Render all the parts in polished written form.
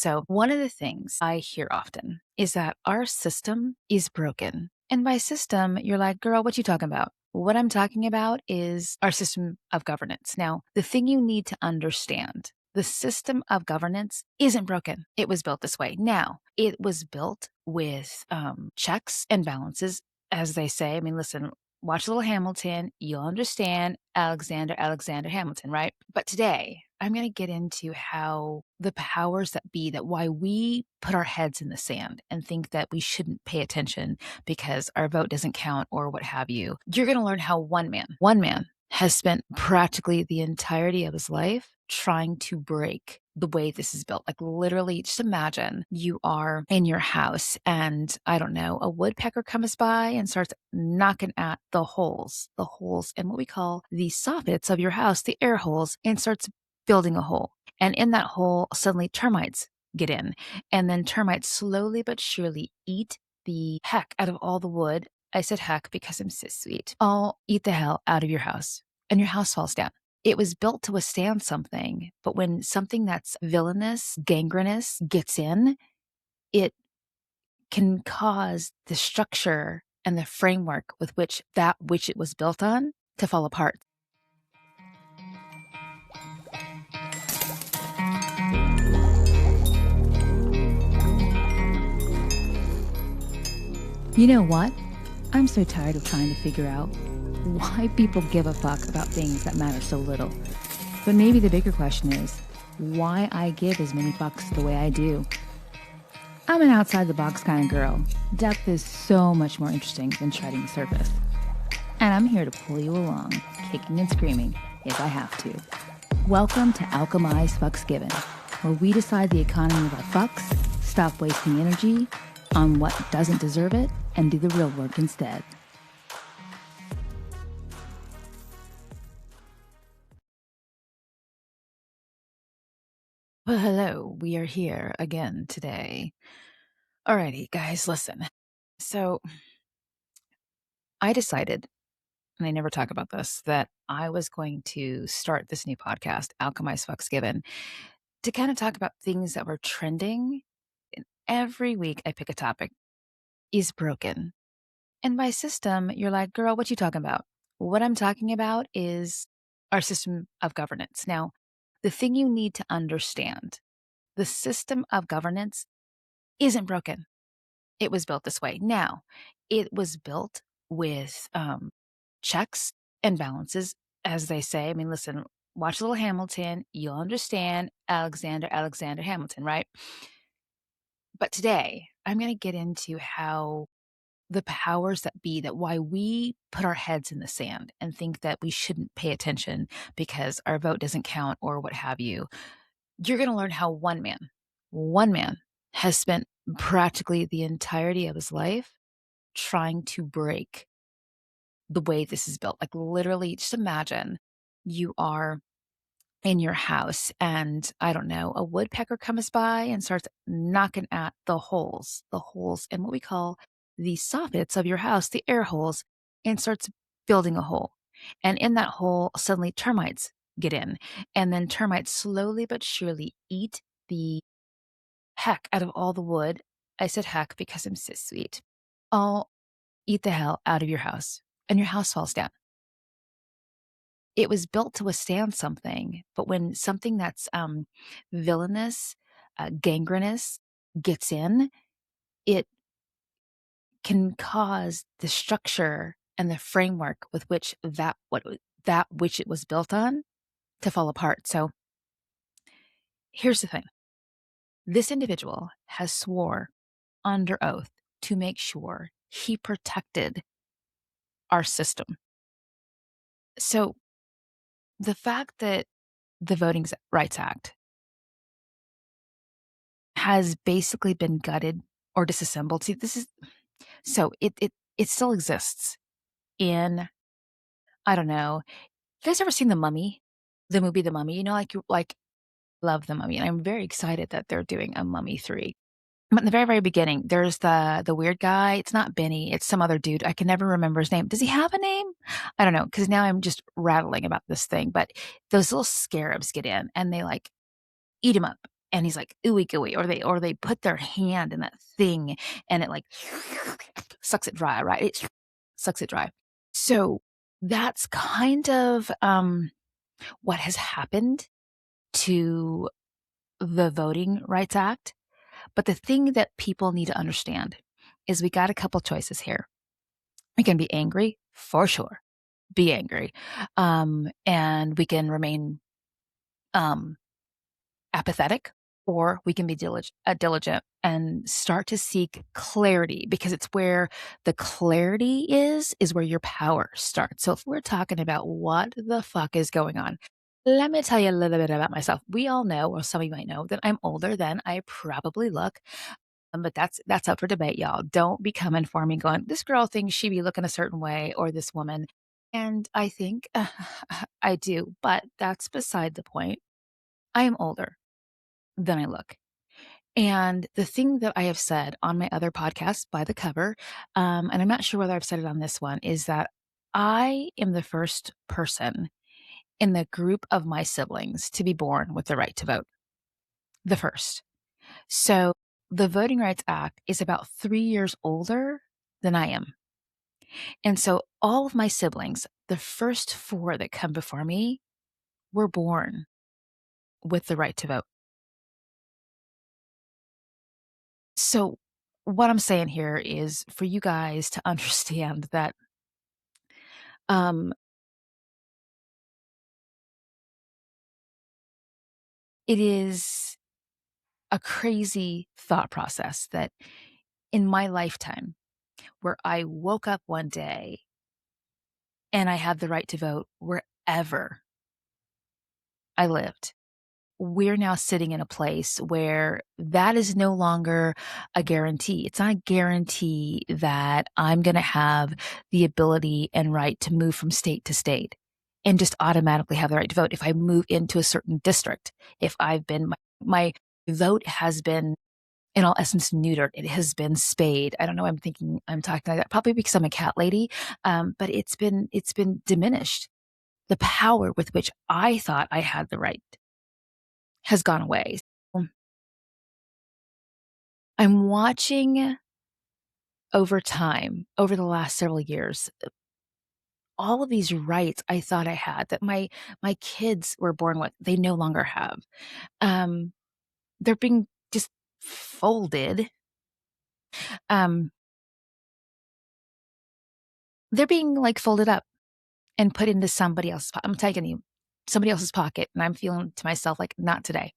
So, one of the things I hear often is that our system is broken. And by system, you're like, girl, what you talking about? What I'm talking about is our system of governance. Now, the thing you need to understand, the system of governance isn't broken. It was built this way. Now, it was built with checks and balances, as they say. I mean, listen, watch a little Hamilton, you'll understand Alexander Hamilton, right? But today, I'm going to get into how the powers that be, that why we put our heads in the sand and think that we shouldn't pay attention because our vote doesn't count or what have you. You're going to learn how one man has spent practically the entirety of his life trying to break the way this is built. Like literally, just imagine you are in your house and I don't know, a woodpecker comes by and starts knocking at the holes in what we call the soffits of your house, the air holes, and starts building a hole. And in that hole, suddenly termites get in. And then termites slowly but surely eat the heck out of all the wood. I said heck because I'm so sweet. I'll eat the hell out of your house and your house falls down. It was built to withstand something, but when something that's villainous, gangrenous gets in, it can cause the structure and the framework with which that which it was built on to fall apart. You know what? I'm so tired of trying to figure out why people give a fuck about things that matter so little. But maybe the bigger question is why I give as many fucks the way I do. I'm an outside the box kind of girl. Depth is so much more interesting than treading the surface. And I'm here to pull you along, kicking and screaming if I have to. Welcome to Alchemized Fucks Given, where we decide the economy of our fucks, stop wasting energy on what doesn't deserve it, and do the real work instead. Well, hello, we are here again today. Alrighty, guys, listen. So I decided, and I never talk about this, that I was going to start this new podcast, Alchemized Fucks Given, to kind of talk about things that were trending. And every week I pick a topic. Is broken. And by system, you're like, girl, what you talking about? What I'm talking about is our system of governance. Now, the thing you need to understand, the system of governance isn't broken. It was built this way. Now, it was built with checks and balances, as they say. I mean, listen, watch a little Hamilton, you'll understand Alexander Hamilton, right? But today, I'm going to get into how the powers that be, that why we put our heads in the sand and think that we shouldn't pay attention because our vote doesn't count or what have you. You're going to learn how one man has spent practically the entirety of his life trying to break the way this is built. Like literally, just imagine you are in your house and I don't know, a woodpecker comes by and starts knocking at the holes in what we call the soffits of your house, the air holes, and starts building a hole. And in that hole, suddenly termites get in. And then termites slowly but surely eat the heck out of all the wood. I said heck because I'm so sweet. I'll eat the hell out of your house and your house falls down. It was built to withstand something, but when something that's villainous, gangrenous gets in, it can cause the structure and the framework with which that which it was built on to fall apart. So here's the thing. This individual has swore under oath to make sure he protected our system. So the fact that the Voting Rights Act has basically been gutted or disassembled. See, this is so it still exists in, I don't know. You guys ever seen The Mummy? The movie The Mummy? You know, like you like love The Mummy. And I'm very excited that they're doing a Mummy 3. But in the very, very beginning, there's the weird guy. It's not Benny, it's some other dude. I can never remember his name. Does he have a name? I don't know, because now I'm just rattling about this thing. But those little scarabs get in and they like eat him up. and he's like, "Ooey gooey," or they put their hand in that thing and it like sucks it dry, right? It sucks it dry. So that's kind of what has happened to the Voting Rights Act. But the thing that people need to understand is we got a couple choices here. We can be angry, for sure, be angry, and we can remain um, apathetic, or we can be diligent and start to seek clarity, because it's where the clarity is where your power starts. So if we're talking about what the fuck is going on, let me tell you a little bit about myself. We all know, or some of you might know, that I'm older than I probably look. But that's up for debate, y'all. Don't be coming for me going, this girl thinks she be looking a certain way, or this woman. And I think I do, but that's beside the point. I am older than I look. And the thing that I have said on my other podcast, By the Cover, and I'm not sure whether I've said it on this one, is that I am the first person in the group of my siblings to be born with the right to vote. The first. So the Voting Rights Act is about 3 years older than I am. And so all of my siblings, the first four that come before me, were born with the right to vote. So what I'm saying here is for you guys to understand that um, it is a crazy thought process that in my lifetime, where I woke up one day and I had the right to vote wherever I lived, we're now sitting in a place where that is no longer a guarantee. It's not a guarantee that I'm going to have the ability and right to move from state to state and just automatically have the right to vote if I move into a certain district. If I've been, my vote has been, in all essence, neutered. It has been spayed. I don't know. I'm thinking I'm talking like that probably because I'm a cat lady. But it's been diminished. The power with which I thought I had the right has gone away. So I'm watching over time, over the last several years, all of these rights I thought I had that my kids were born with, they no longer have. Um, they're being just folded. Um, they're being like folded up and put into somebody else's. I'm taking you somebody else's pocket, and I'm feeling to myself like, not today.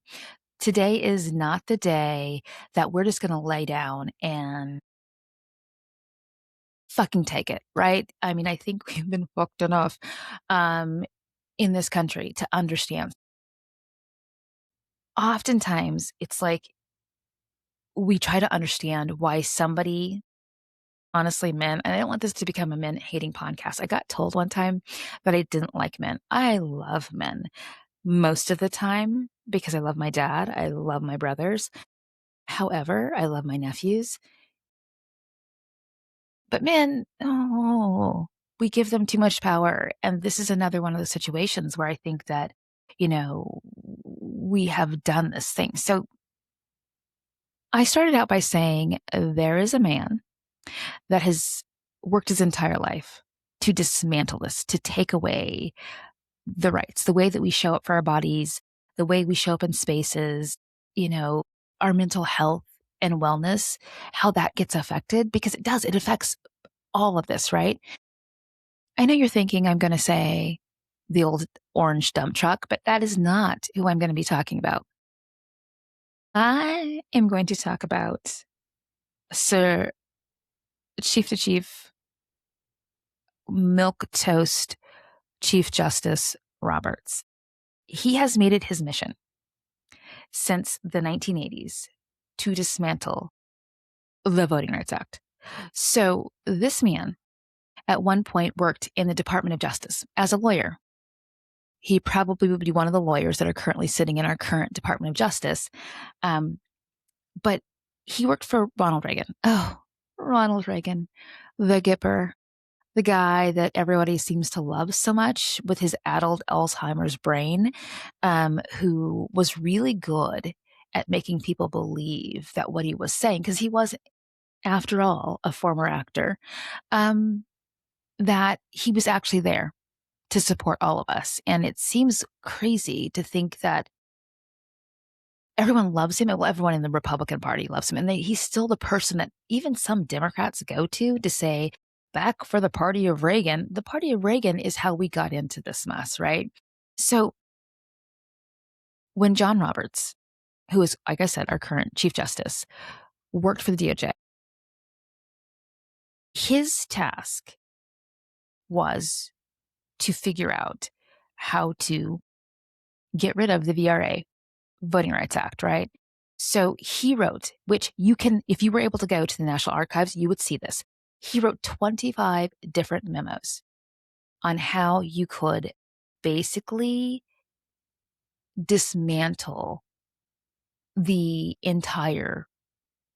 Today is not the day that we're just going to lay down and fucking take it, right? I mean, I think we've been fucked enough um, in this country to understand. Oftentimes, it's like we try to understand why somebody, honestly, men, and I don't want this to become a men hating podcast. I got told one time that I didn't like men. I love men most of the time because I love my dad. I love my brothers. However, I love my nephews. But men, oh, we give them too much power. And this is another one of those situations where I think that, we have done this thing. So I started out by saying there is a man that has worked his entire life to dismantle this, to take away the rights, the way that we show up for our bodies, the way we show up in spaces, you know, our mental health and wellness, how that gets affected, because it does, it affects all of this, right? I know you're thinking I'm going to say the old orange dump truck, but that is not who I'm going to be talking about. I am going to talk about Sir Chief to Chief Milk Toast Chief Justice Roberts. He has made it his mission since the 1980s to dismantle the Voting Rights Act. So this man at one point worked in the Department of Justice as a lawyer. He probably would be one of the lawyers that are currently sitting in our current Department of Justice. But he worked for Ronald Reagan. Oh, Ronald Reagan, the Gipper, the guy that everybody seems to love so much with his addled Alzheimer's brain, who was really good at making people believe that what he was saying, because he was, after all, a former actor, um, that he was actually there to support all of us. And it seems crazy to think that everyone loves him. Well, everyone in the Republican Party loves him. And he's still the person that even some Democrats go to say, back for the party of Reagan. The party of Reagan is how we got into this mess, right? So when John Roberts, who is, like I said, our current Chief Justice, worked for the DOJ, his task was to figure out how to get rid of the VRA, Voting Rights Act, right? So he wrote, which you can, if you were able to go to the National Archives, you would see this. He wrote 25 different memos on how you could basically dismantle the entire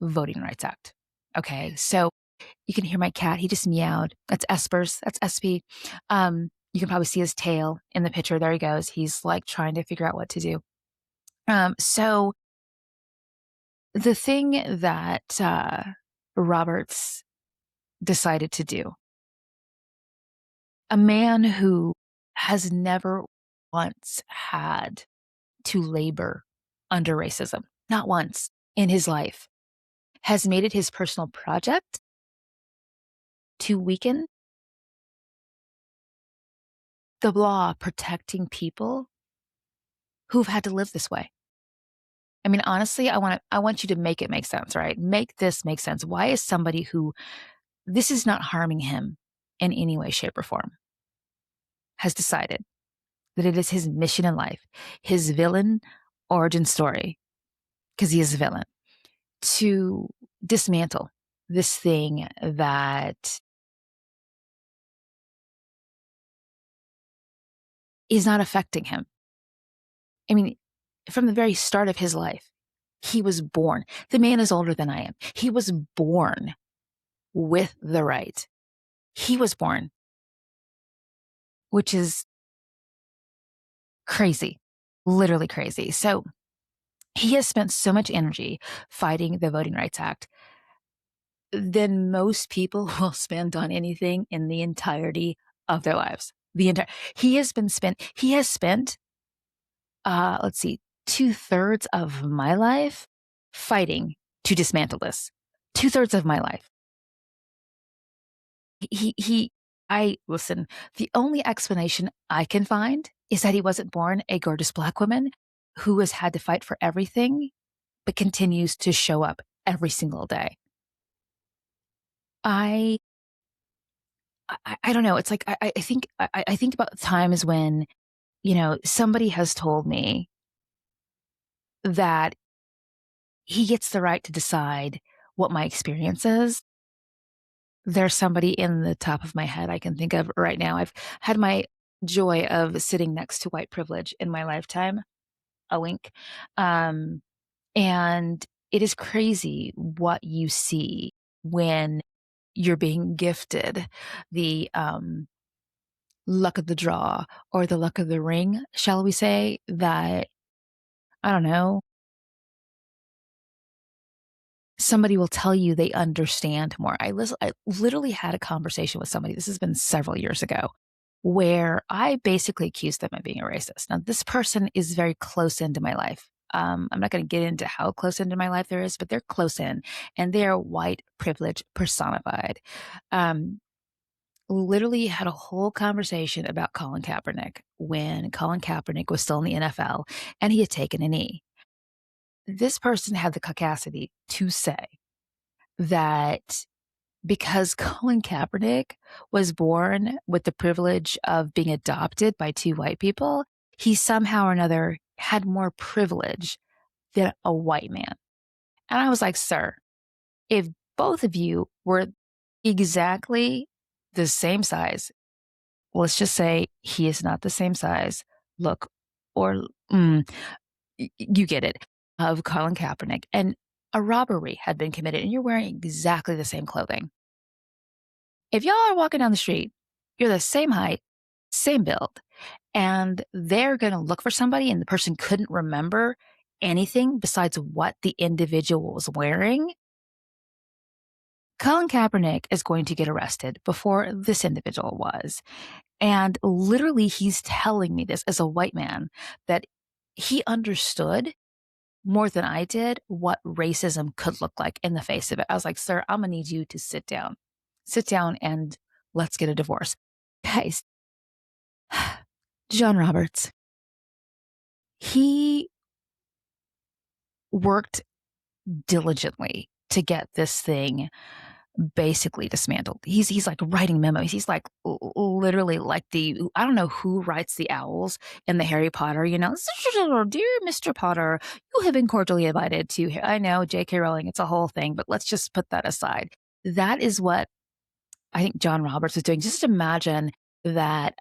Voting Rights Act. Okay, so you can hear my cat. He just meowed. That's Esper's. That's SP. You can probably see his tail in the picture. There he goes. He's like trying to figure out what to do. So the thing that Roberts decided to do, a man who has never once had to labor under racism, not once in his life, has made it his personal project to weaken the law protecting people who've had to live this way. I mean, honestly, I want you to make it make sense, right? Make this make sense. Why is somebody who this is not harming him in any way, shape, or form, has decided that it is his mission in life, his villain origin story, because he is a villain, to dismantle this thing that is not affecting him. I mean, from the very start of his life, he was born. The man is older than I am. He was born with the right. He was born, which is crazy, literally crazy. So he has spent so much energy fighting the Voting Rights Act than most people will spend on anything in the entirety of their lives. He has spent, let's see, 2/3 of my life fighting to dismantle this. 2/3 of my life. Listen, the only explanation I can find is that he wasn't born a gorgeous Black woman who has had to fight for everything, but continues to show up every single day. I don't know. It's like, I think about times when, somebody has told me that he gets the right to decide what my experience is. There's somebody in the top of my head I can think of right now. I've had my joy of sitting next to white privilege in my lifetime, a wink. Um, and it is crazy what you see when you're being gifted the luck of the draw or the luck of the ring, shall we say, that, I don't know, somebody will tell you they understand more. I literally had a conversation with somebody, this has been several years ago, where I basically accused them of being a racist. Now, this person is very close into my life. I'm not going to get into how close into my life there is, but they're close in, and they're white privilege personified. Literally had a whole conversation about Colin Kaepernick when Colin Kaepernick was still in the NFL and he had taken a knee. This person had the caucasity to say that because Colin Kaepernick was born with the privilege of being adopted by two white people, he somehow or another had more privilege than a white man. And I was like, sir, if both of you were exactly the same size, let's just say he is not the same size, look, or you get it, of Colin Kaepernick, and a robbery had been committed and you're wearing exactly the same clothing. If y'all are walking down the street, you're the same height, same build, and they're going to look for somebody and the person couldn't remember anything besides what the individual was wearing, Colin Kaepernick is going to get arrested before this individual was. And literally, he's telling me this as a white man that he understood more than I did what racism could look like in the face of it. I was like, sir, I'm going to need you to sit down. Sit down and let's get a divorce. Guys, John Roberts, he worked diligently to get this thing basically dismantled. He's like writing memos. He's like literally like I don't know who writes the owls in the Harry Potter, dear Mr. Potter, you have been cordially invited to, I know J.K. Rowling, it's a whole thing, but let's just put that aside. That is what I think John Roberts was doing. Just imagine that,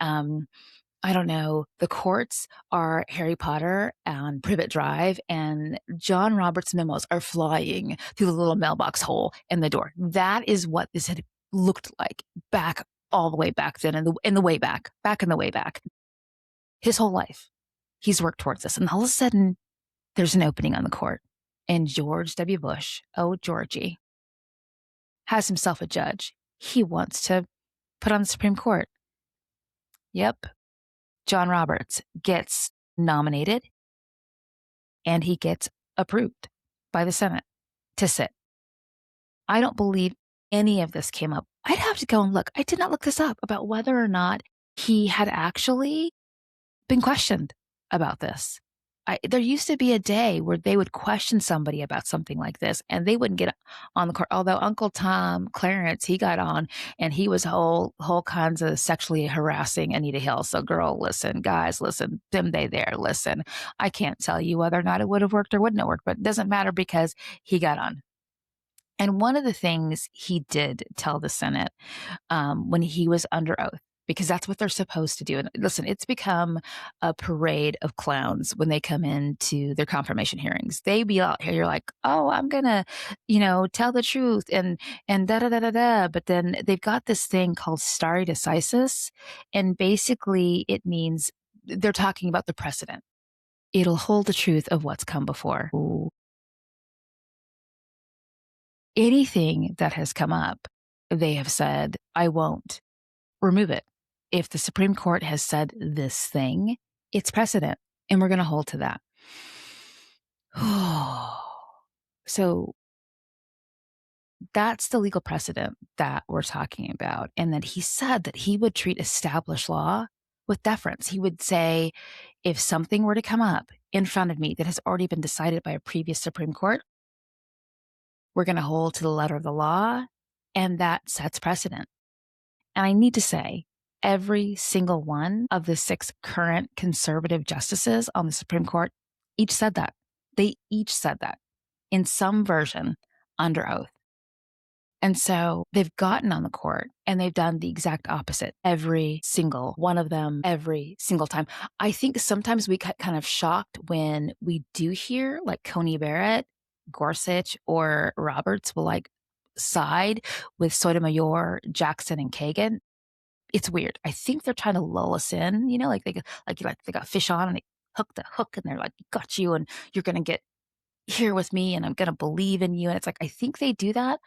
I don't know, the courts are Harry Potter on Privet Drive, and John Roberts' memos are flying through the little mailbox hole in the door. That is what this had looked like back all the way back then, in the way back in the way back. His whole life, he's worked towards this. And all of a sudden, there's an opening on the court. And George W. Bush, oh, Georgie, has himself a judge he wants to put on the Supreme Court. Yep. John Roberts gets nominated and he gets approved by the Senate to sit. I don't believe any of this came up. I'd have to go and look. I did not look this up about whether or not he had actually been questioned about this. There used to be a day where they would question somebody about something like this and they wouldn't get on the court. Although Uncle Tom Clarence, he got on and he was whole kinds of sexually harassing Anita Hill. So girl, listen, guys, listen, them, they, there, listen. I can't tell you whether or not it would have worked or wouldn't have worked, but it doesn't matter because he got on. And one of the things he did tell the Senate when he was under oath, because that's what they're supposed to do. And listen, it's become a parade of clowns when they come into their confirmation hearings. They be out here like, oh, I'm going to, tell the truth and da da da da da. But then they've got this thing called stare decisis. And basically it means they're talking about the precedent. It'll hold the truth of what's come before. Ooh. Anything that has come up, they have said, I won't remove it. If the Supreme Court has said this thing, it's precedent, and we're going to hold to that. So that's the legal precedent that we're talking about. And that he said that he would treat established law with deference. He would say, if something were to come up in front of me that has already been decided by a previous Supreme Court, we're going to hold to the letter of the law, and that sets precedent. And I need to say, every single one of the 6 current conservative justices on the Supreme Court each said that. They each said that in some version under oath. And so they've gotten on the court and they've done the exact opposite. Every single one of them, every single time. I think sometimes we get kind of shocked when we do hear like Coney Barrett, Gorsuch, or Roberts will like side with Sotomayor, Jackson, and Kagan. It's weird. I think they're trying to lull us in, like they got fish on and they hook the hook and they're like, got you and you're going to get here with me and I'm going to believe in you. And it's like, I think they do that.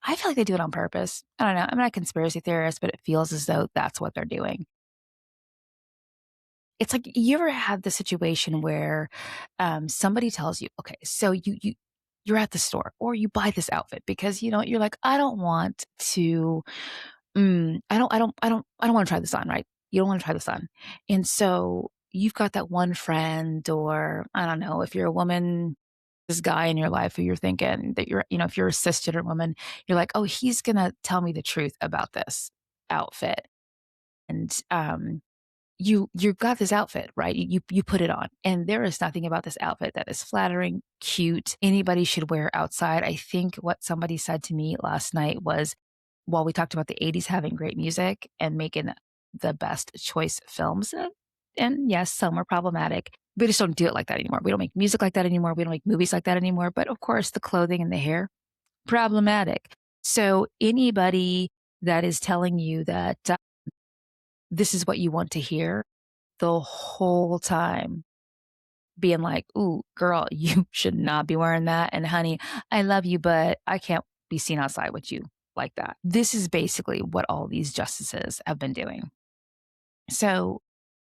I feel like they do it on purpose. I don't know. I'm not a conspiracy theorist, but it feels as though that's what they're doing. It's like, you ever had the situation where somebody tells you, okay, so you're at the store or you buy this outfit because, you're like, I don't want to, I don't want to try this on, right? You don't want to try this on. And so you've got that one friend, or I don't know, if you're a woman, this guy in your life who you're thinking that if you're a cisgender woman, you're like, oh, he's going to tell me the truth about this outfit. And, you've got this outfit, right? You put it on and there is nothing about this outfit that is flattering, cute, anybody should wear outside. I think what somebody said to me last night was, while we talked about the 80s having great music and making the best choice films, and yes, some were problematic, we just don't do it like that anymore. We don't make music like that anymore. We don't make movies like that anymore. But of course, the clothing and the hair, problematic. So anybody that is telling you that this is what you want to hear the whole time, being like, "Ooh, girl, you should not be wearing that. And honey, I love you, but I can't be seen outside with you like that." This is basically what all these justices have been doing. So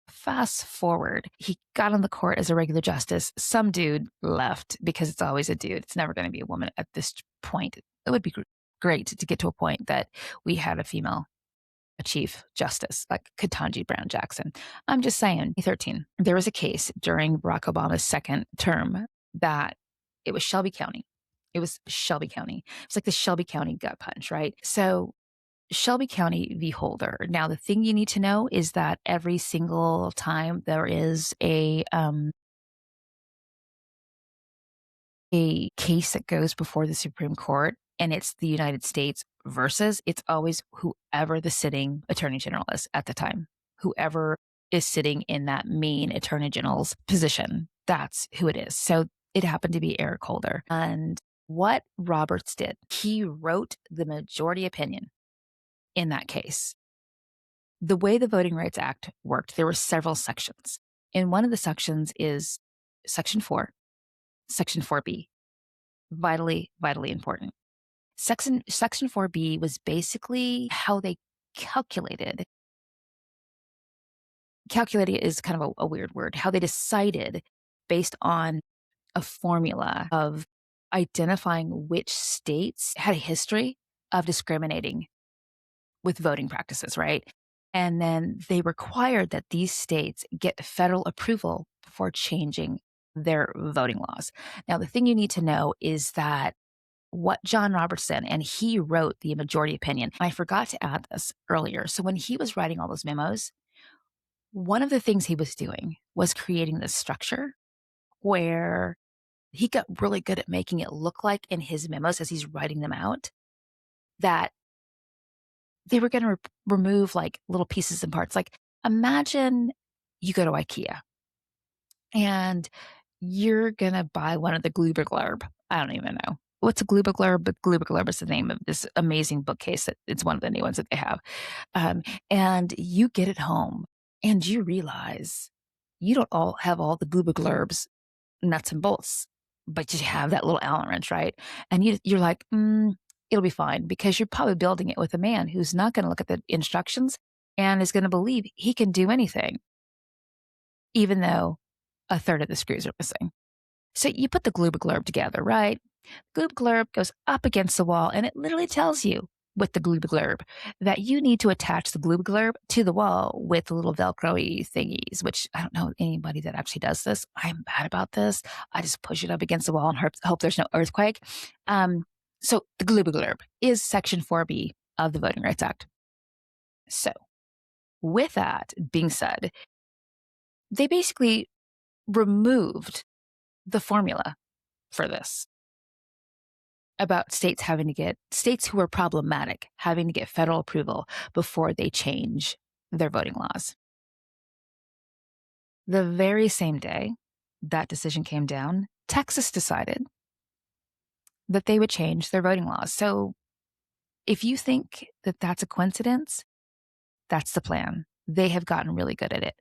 fast forward, he got on the court as a regular justice. Some dude left because it's always a dude. It's never going to be a woman at this point. It would be great to get to a point that we had a female, a chief justice like Ketanji Brown Jackson. I'm just saying, 2013, there was a case during Barack Obama's second term that it was Shelby County. It was Shelby County. It's like the Shelby County gut punch, right? So Shelby County v. Holder. Now, the thing you need to know is that every single time there is a case that goes before the Supreme Court and it's the United States versus, it's always whoever the sitting attorney general is at the time, whoever is sitting in that main attorney general's position. That's who it is. So it happened to be Eric Holder. And what Roberts did, he wrote the majority opinion in that case. The way the Voting Rights Act worked, there were several sections. And one of the sections is Section 4, Section 4B. Vitally, vitally important. Section 4B was basically how they calculated. Calculated is kind of a weird word. How they decided based on a formula of identifying which states had a history of discriminating with voting practices, right? And then they required that these states get federal approval before changing their voting laws. Now, the thing you need to know is that what John Robertson, and he wrote the majority opinion. I forgot to add this earlier. So when he was writing all those memos, one of the things he was doing was creating this structure where he got really good at making it look like in his memos as he's writing them out that they were going to remove like little pieces and parts. Like imagine you go to IKEA and you're going to buy one of the Glurb. I don't even know. What's a Glurb? But Glurb is the name of this amazing bookcase. It's one of the new ones that they have. And you get it home and you realize you don't all have all the Glurbs nuts and bolts, but you have that little Allen wrench, right? And you're like, it'll be fine because you're probably building it with a man who's not going to look at the instructions and is going to believe he can do anything, even though a third of the screws are missing. So you put the glurb together, right? Glurb goes up against the wall and it literally tells you with the glurb that you need to attach the glurb to the wall with little Velcro-y thingies, which I don't know anybody that actually does this. I'm bad about this. I just push it up against the wall and hope there's no earthquake. So the glurb is Section 4B of the Voting Rights Act. So with that being said, they basically removed the formula for this about states who are problematic having to get federal approval before they change their voting laws. The very same day that decision came down, Texas decided that they would change their voting laws. So if you think that that's a coincidence, that's the plan. They have gotten really good at it.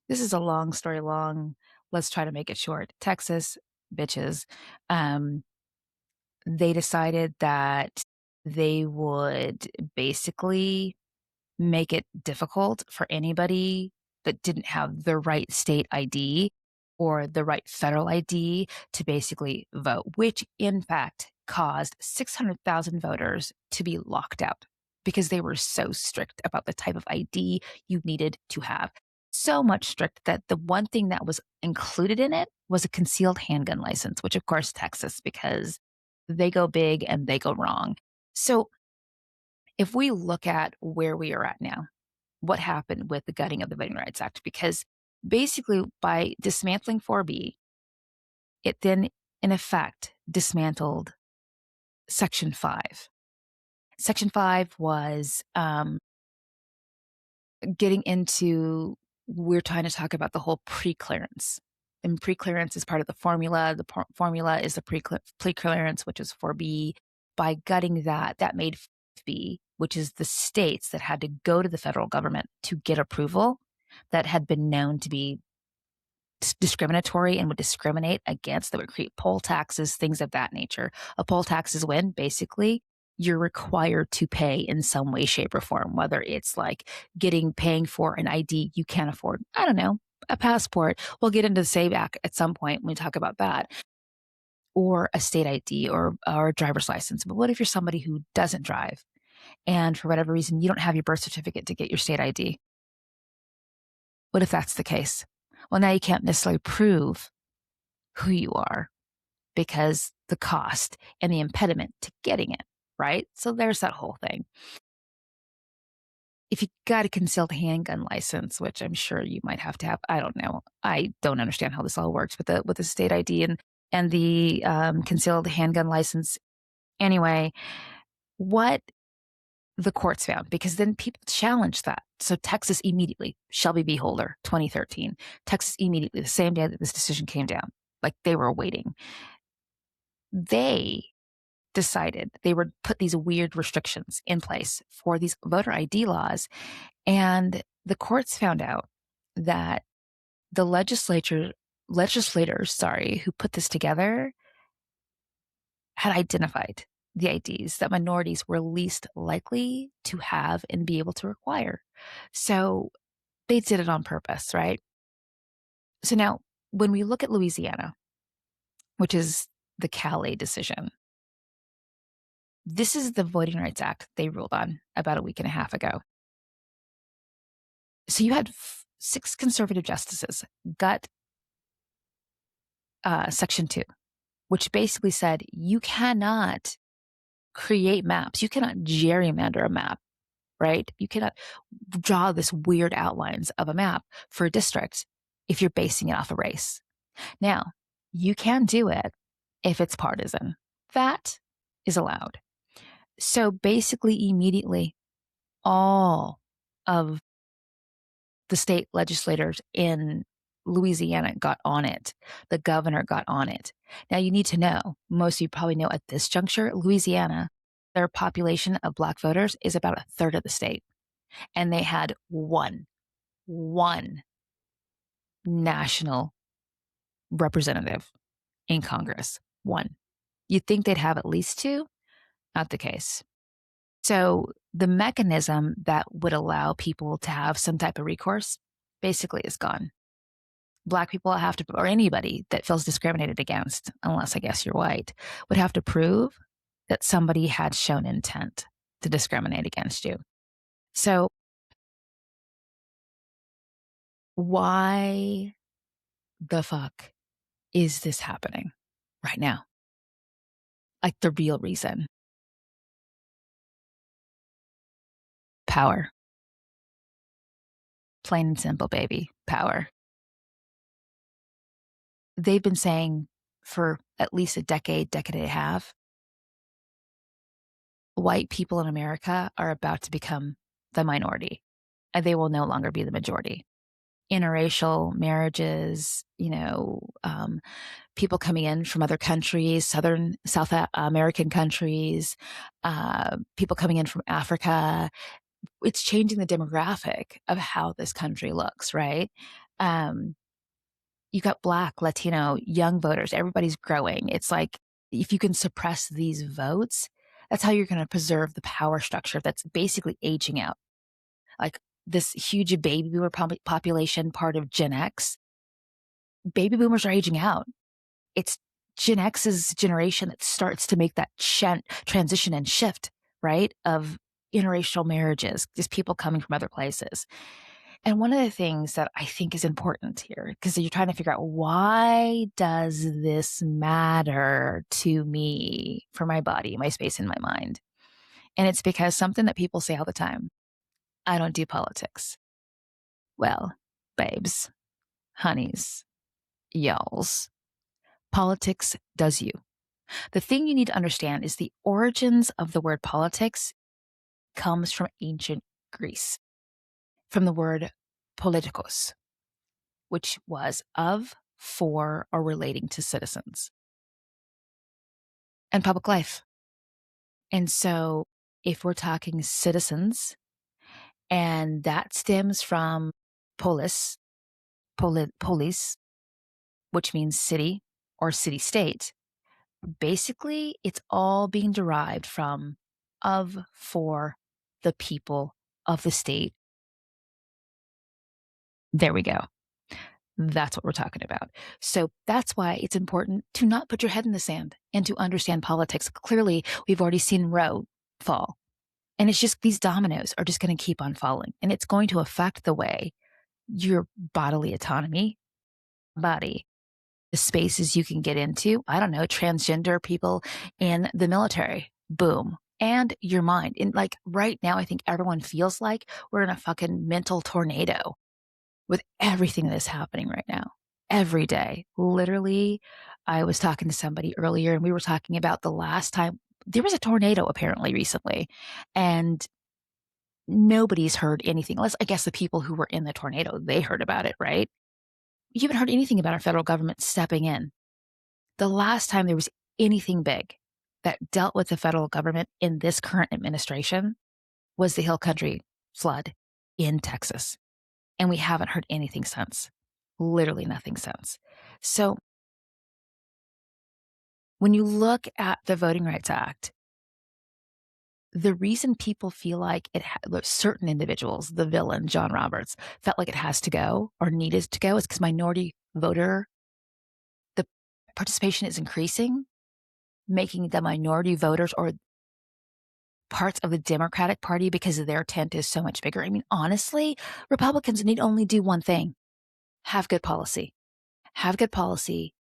This is a long story long. Let's try to make it short. Texas, bitches. They decided that they would basically make it difficult for anybody that didn't have the right state ID or the right federal ID to basically vote, which in fact caused 600,000 voters to be locked out because they were so strict about the type of ID you needed to have. So much strict that the one thing that was included in it was a concealed handgun license, which of course Texas, because they go big and they go wrong. So if we look at where we are at now, what happened with the gutting of the Voting Rights Act, because basically by dismantling 4B, it then in effect dismantled Section 5. Section 5 was getting into, we're trying to talk about the whole pre-clearance. And pre-clearance is part of the formula. The formula is the pre-clearance, which is 4B. By gutting that, that made 5B, which is the states that had to go to the federal government to get approval. that had been known to be discriminatory and would discriminate against, that would create poll taxes, things of that nature. A poll tax is when basically you're required to pay in some way, shape, or form, whether it's like paying for an ID you can't afford. I don't know, a passport. We'll get into the SAVAC at some point when we talk about that, or a state ID or a driver's license. But what if you're somebody who doesn't drive and for whatever reason you don't have your birth certificate to get your state ID? What if that's the case? Well, now you can't necessarily prove who you are because the cost and the impediment to getting it, right? So there's that whole thing. If you got a concealed handgun license, which I'm sure you might have to have, I don't know. I don't understand how this all works with the state ID and the concealed handgun license. Anyway, what the courts found, because then people challenged that. So Texas immediately, Shelby v. Holder, 2013, Texas immediately, the same day that this decision came down, like they were waiting, they decided they would put these weird restrictions in place for these voter ID laws. And the courts found out that the legislators, who put this together had identified the IDs that minorities were least likely to have and be able to require. So they did it on purpose, right? So now when we look at Louisiana, which is the Calais decision, this is the Voting Rights Act they ruled on about a week and a half ago. So you had 6 conservative justices gut Section 2, which basically said you cannot create maps. You cannot gerrymander a map, right? You cannot draw this weird outlines of a map for a district if you're basing it off a race. Now, you can do it if it's partisan. That is allowed. So basically, immediately, all of the state legislators in Louisiana got on it. The governor got on it. Now, you need to know, most of you probably know at this juncture, Louisiana, their population of Black voters is about a third of the state. And they had one national representative in Congress. One. You'd think they'd have at least 2. Not the case. So the mechanism that would allow people to have some type of recourse basically is gone. Black people have to, or anybody that feels discriminated against, unless I guess you're white, would have to prove that somebody had shown intent to discriminate against you. So why the fuck is this happening right now? Like the real reason. Power. Plain and simple, baby. Power. They've been saying for at least a decade and a half, white people in America are about to become the minority, and they will no longer be the majority. Interracial marriages, people coming in from other countries, South American countries, people coming in from Africa. It's changing the demographic of how this country looks, right? You got Black, Latino, young voters. Everybody's growing. It's like if you can suppress these votes, that's how you're going to preserve the power structure that's basically aging out. Like this huge baby boomer population, part of Gen X. Baby boomers are aging out. It's Gen X's generation that starts to make that transition and shift, right? Of interracial marriages, just people coming from other places. And one of the things that I think is important here, because you're trying to figure out, why does this matter to me, for my body, my space in my mind? And it's because something that people say all the time, I don't do politics. Well, babes, honeys, y'alls, politics does you. The thing you need to understand is the origins of the word politics comes from ancient Greece, from the word politikos, which was of, for, or relating to citizens and public life. And so if we're talking citizens, and that stems from polis, polis, which means city or city state. Basically, it's all being derived from of, for, the people of the state. There we go. That's what we're talking about. So that's why it's important to not put your head in the sand and to understand politics. Clearly, we've already seen Roe fall. And it's just these dominoes are just going to keep on falling. And it's going to affect the way your bodily autonomy, body, the spaces you can get into. I don't know, transgender people in the military. Boom. And your mind. And like right now, I think everyone feels like we're in a fucking mental tornado with everything that's happening right now. Every day. Literally, I was talking to somebody earlier and we were talking about the last time there was a tornado apparently recently. And nobody's heard anything. Unless I guess the people who were in the tornado, they heard about it, right? You haven't heard anything about our federal government stepping in. The last time there was anything big that dealt with the federal government in this current administration was the Hill Country flood in Texas. And we haven't heard anything since. Literally nothing since. So when you look at the Voting Rights Act, the reason people feel like certain individuals, the villain, John Roberts, felt like it has to go or needed to go is because minority voter, the participation is increasing, making the minority voters or parts of the Democratic Party, because their tent is so much bigger. I mean, honestly, Republicans need only do one thing: have good policy. Have good policy,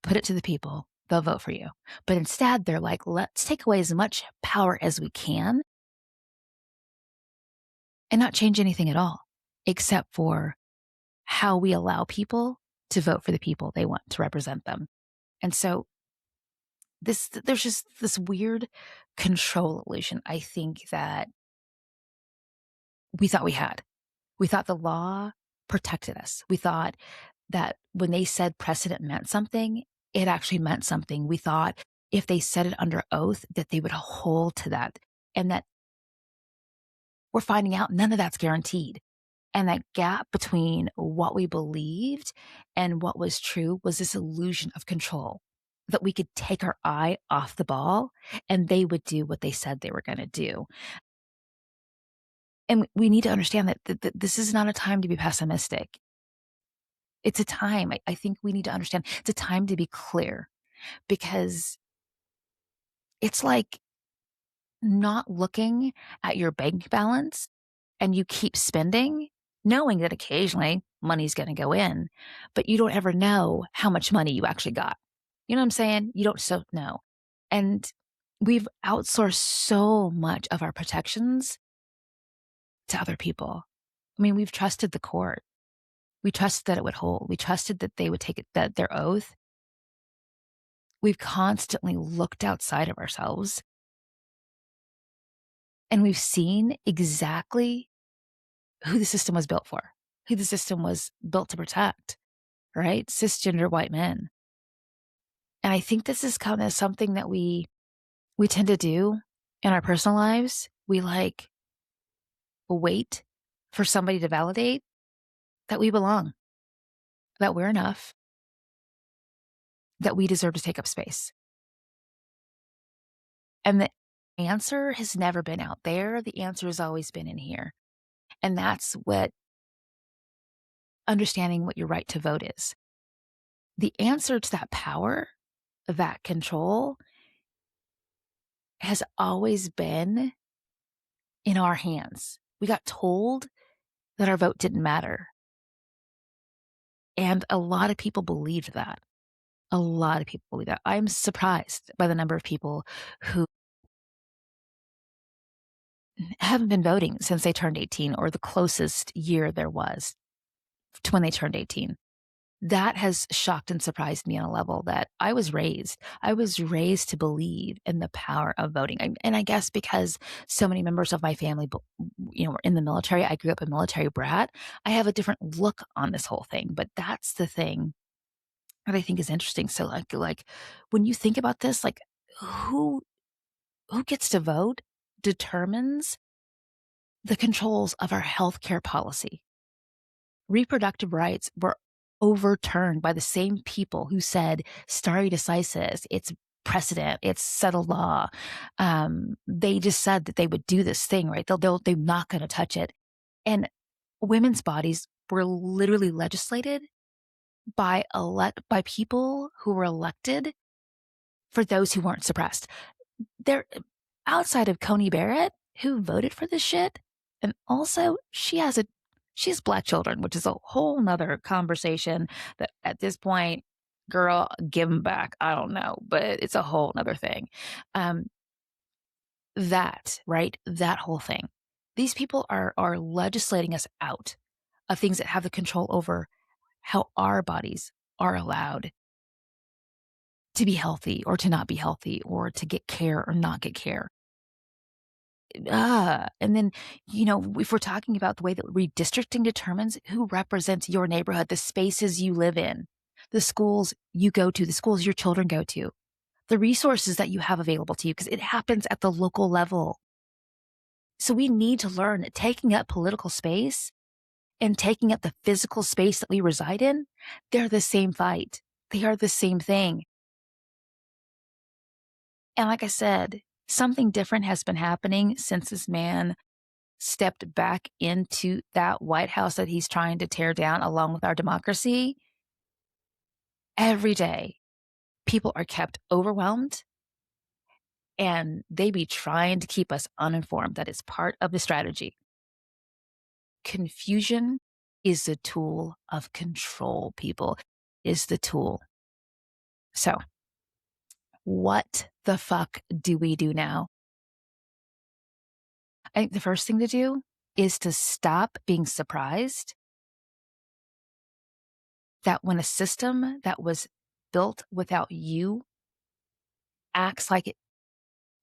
put it to the people, they'll vote for you. But instead, they're like, let's take away as much power as we can and not change anything at all, except for how we allow people to vote for the people they want to represent them. And so there's just this weird control illusion, I think, that we thought we had. We thought the law protected us. We thought that when they said precedent meant something, it actually meant something. We thought if they said it under oath, that they would hold to that. And that we're finding out none of that's guaranteed. And that gap between what we believed and what was true was this illusion of control, that we could take our eye off the ball and they would do what they said they were going to do. And we need to understand that this is not a time to be pessimistic. It's a time, I think we need to understand, it's a time to be clear, because it's like not looking at your bank balance and you keep spending, knowing that occasionally money's going to go in, but you don't ever know how much money you actually got. You know what I'm saying? You don't know. And we've outsourced so much of our protections to other people. I mean, we've trusted the court. We trusted that it would hold. We trusted that they would take it, that their oath. We've constantly looked outside of ourselves, and we've seen exactly who the system was built for, who the system was built to protect, right? Cisgender white men. And I think this is kind of something that we tend to do in our personal lives. We like wait for somebody to validate that we belong, that we're enough, that we deserve to take up space. And the answer has never been out there. The answer has always been in here. And that's what understanding what your right to vote is. The answer to that power, that control, has always been in our hands. We got told that our vote didn't matter. And a lot of people believed that. A lot of people believe that. I'm surprised by the number of people who haven't been voting since they turned 18, or the closest year there was to when they turned 18. That has shocked and surprised me on a level that I was raised. I was raised to believe in the power of voting. And I guess because so many members of my family, were in the military, I grew up a military brat, I have a different look on this whole thing. But that's the thing that I think is interesting. So like when you think about this, like who gets to vote determines the controls of our healthcare policy. reproductive rights were overturned by the same people who said stare decisis, it's precedent, it's settled law. They just said that they would do this thing, right? They're not going to touch it. And women's bodies were literally legislated by people who were elected for those who weren't suppressed. They're outside of Coney Barrett, who voted for this shit, and also she has black children, which is a whole nother conversation that at this point, girl, give them back. I don't know, but it's a whole nother thing. Um, that, right? That whole thing. These people are legislating us out of things that have the control over how our bodies are allowed to be healthy or to not be healthy or to get care or not get care. And then, if we're talking about the way that redistricting determines who represents your neighborhood, the spaces you live in, the schools you go to, the schools your children go to, the resources that you have available to you, because it happens at the local level. So we need to learn that taking up political space and taking up the physical space that we reside in, they're the same fight. They are the same thing. And like I said, something different has been happening since this man stepped back into that White House that he's trying to tear down along with our democracy. Every day, people are kept overwhelmed and they be trying to keep us uninformed. That is part of the strategy. Confusion is the tool of control, people, is the tool. So, what the fuck do we do now? I think the first thing to do is to stop being surprised that when a system that was built without you acts like it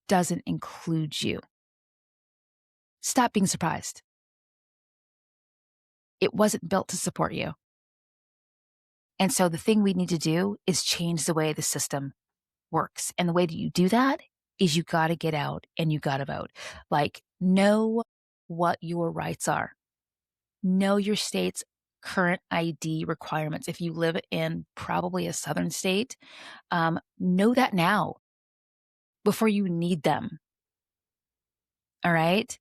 doesn't include you. Stop being surprised. It wasn't built to support you. And so the thing we need to do is change the way the system works. And the way that you do that is you got to get out and you got to vote. Like, know what your rights are. Know your state's current ID requirements. If you live in probably a southern state, know that now before you need them. All right?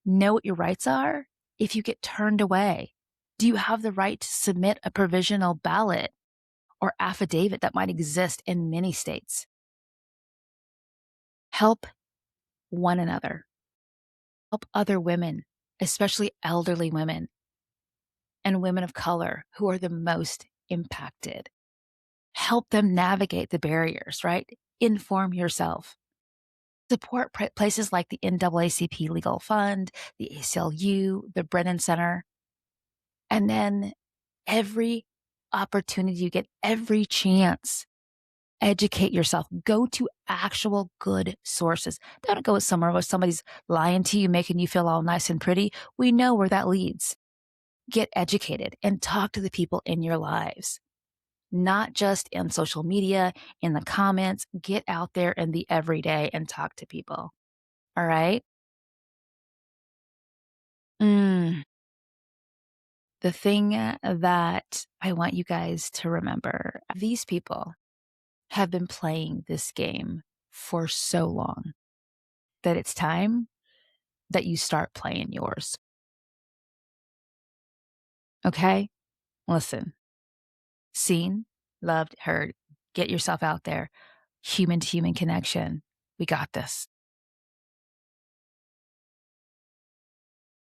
Know what your rights are if you get turned away. Do you have the right to submit a provisional ballot or affidavit that might exist in many states? Help one another. Help other women, especially elderly women and women of color who are the most impacted. Help them navigate the barriers, right? Inform yourself. Support places like the NAACP Legal Fund, the ACLU, the Brennan Center. And then every opportunity you get, every chance, educate yourself. Go to actual good sources. Don't go somewhere where somebody's lying to you, making you feel all nice and pretty. We know where that leads. Get educated and talk to the people in your lives, not just in social media, in the comments. Get out there in the everyday and talk to people. All right? Mm. The thing that I want you guys to remember, these people have been playing this game for so long that it's time that you start playing yours. Okay? Listen, seen, loved, heard. Get yourself out there. Human to human connection. We got this.